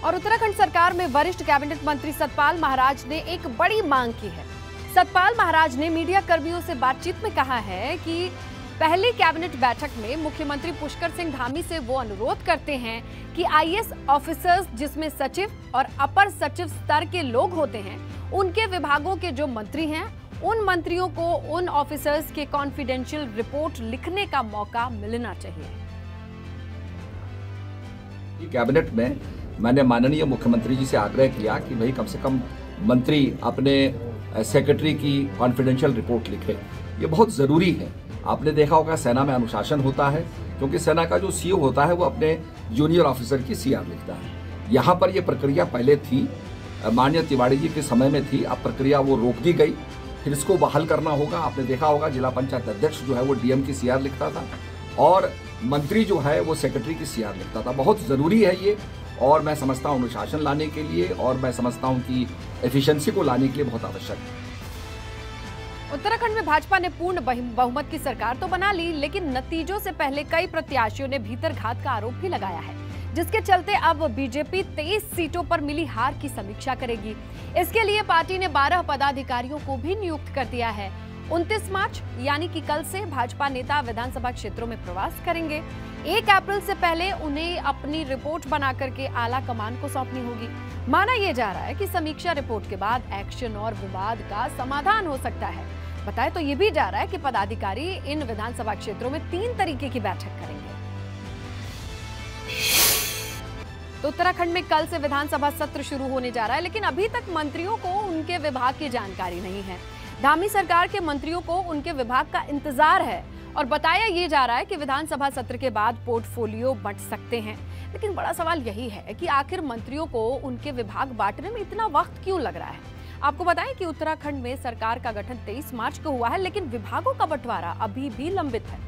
और उत्तराखंड सरकार में वरिष्ठ कैबिनेट मंत्री सतपाल महाराज ने एक बड़ी मांग की है। सतपाल महाराज ने मीडिया कर्मियों से बातचीत में कहा है कि पहली कैबिनेट बैठक में मुख्यमंत्री पुष्कर सिंह धामी से वो अनुरोध करते हैं कि आईएएस ऑफिसर्स, जिसमें सचिव और अपर सचिव स्तर के लोग होते हैं, उनके विभागों के जो मंत्री हैं, उन मंत्रियों को उन ऑफिसर्स के कॉन्फिडेंशियल रिपोर्ट लिखने का मौका मिलना चाहिए। कैबिनेट में मैंने माननीय मुख्यमंत्री जी से आग्रह किया कि भाई कम से कम मंत्री अपने सेक्रेटरी की कॉन्फिडेंशियल रिपोर्ट लिखे। ये बहुत ज़रूरी है। आपने देखा होगा सेना में अनुशासन होता है, क्योंकि सेना का जो सीओ होता है वो अपने जूनियर ऑफिसर की सीआर लिखता है। यहाँ पर ये प्रक्रिया पहले थी, माननीय तिवारी जी के समय में थी, अब प्रक्रिया वो रोक दी गई। फिर इसको बहाल करना होगा। आपने देखा होगा जिला पंचायत अध्यक्ष जो है वो डीएम की सीआर लिखता था और मंत्री जो है वो सेक्रेटरी की सीआर लिखता था। बहुत ज़रूरी है ये, और मैं समझता हूँ अनुशासन लाने के लिए, और मैं समझता हूँ कि एफिशिएंसी को लाने के लिए बहुत आवश्यक है। उत्तराखंड में भाजपा ने पूर्ण बहुमत की सरकार तो बना ली, लेकिन नतीजों से पहले कई प्रत्याशियों ने भीतरघात का आरोप भी लगाया है, जिसके चलते अब बीजेपी 23 सीटों पर मिली हार की समीक्षा करेगी। इसके लिए पार्टी ने 12 पदाधिकारियों को भी नियुक्त कर दिया है। 29 मार्च यानी कि कल से भाजपा नेता विधानसभा क्षेत्रों में प्रवास करेंगे। 1 अप्रैल से पहले उन्हें अपनी रिपोर्ट बना करके आला कमान को सौंपनी होगी। माना यह जा रहा है कि समीक्षा रिपोर्ट के बाद एक्शन और विवाद का समाधान हो सकता है। बताया तो ये भी जा रहा है कि पदाधिकारी इन विधानसभा क्षेत्रों में 3 तरीके की बैठक करेंगे। तो उत्तराखंड में कल से विधानसभा सत्र शुरू होने जा रहा है, लेकिन अभी तक मंत्रियों को उनके विभाग की जानकारी नहीं है। धामी सरकार के मंत्रियों को उनके विभाग का इंतजार है और बताया ये जा रहा है कि विधानसभा सत्र के बाद पोर्टफोलियो बंट सकते हैं। लेकिन बड़ा सवाल यही है कि आखिर मंत्रियों को उनके विभाग बांटने में इतना वक्त क्यों लग रहा है। आपको बताएं कि उत्तराखंड में सरकार का गठन 23 मार्च को हुआ है, लेकिन विभागों का बंटवारा अभी भी लंबित है।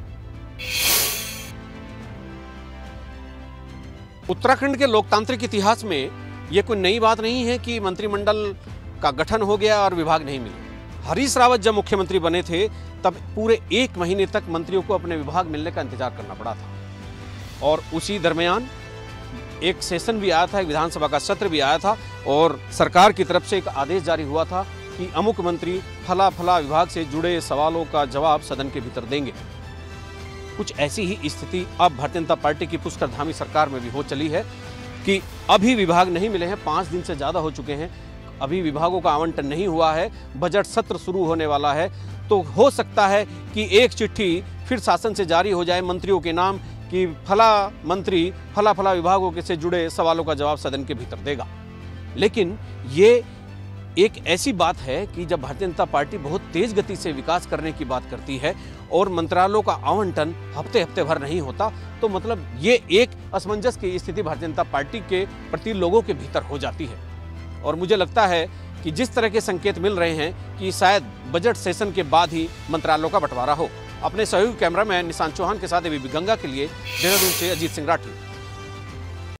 उत्तराखंड के लोकतांत्रिक इतिहास में यह कोई नई बात नहीं है कि मंत्रिमंडल का गठन हो गया और विभाग नहीं मिले। हरीश रावत जब मुख्यमंत्री बने थे तब पूरे 1 महीने तक मंत्रियों को अपने विभाग मिलने का इंतजार करना पड़ा था, और उसी दरमियान एक सेशन भी आया था, एक विधानसभा का सत्र भी आया था, और सरकार की तरफ से एक आदेश जारी हुआ था कि अमुक मंत्री फला फला विभाग से जुड़े सवालों का जवाब सदन के भीतर देंगे। कुछ ऐसी ही स्थिति अब भारतीय जनता पार्टी की पुष्कर धामी सरकार में भी हो चली है कि अभी विभाग नहीं मिले हैं। 5 दिन से ज़्यादा हो चुके हैं, अभी विभागों का आवंटन नहीं हुआ है। बजट सत्र शुरू होने वाला है, तो हो सकता है कि एक चिट्ठी फिर शासन से जारी हो जाए मंत्रियों के नाम कि फला मंत्री फला फला विभागों के से जुड़े सवालों का जवाब सदन के भीतर देगा। लेकिन ये एक ऐसी बात है कि जब भारतीय जनता पार्टी बहुत तेज गति से विकास करने की बात करती है और मंत्रालयों का आवंटन हफ्ते भर नहीं होता, तो मतलब ये एक असमंजस की स्थिति भारतीय जनता पार्टी के प्रति लोगों के भीतर हो जाती है। और मुझे लगता है कि जिस तरह के संकेत मिल रहे हैं कि शायद बजट सेशन के बाद ही मंत्रालयों का बंटवारा हो। अपने सहयोगी कैमरामैन निशांत चौहान के साथ एबीपी गंगा के लिए देहरादून से अजीत सिंह राठी।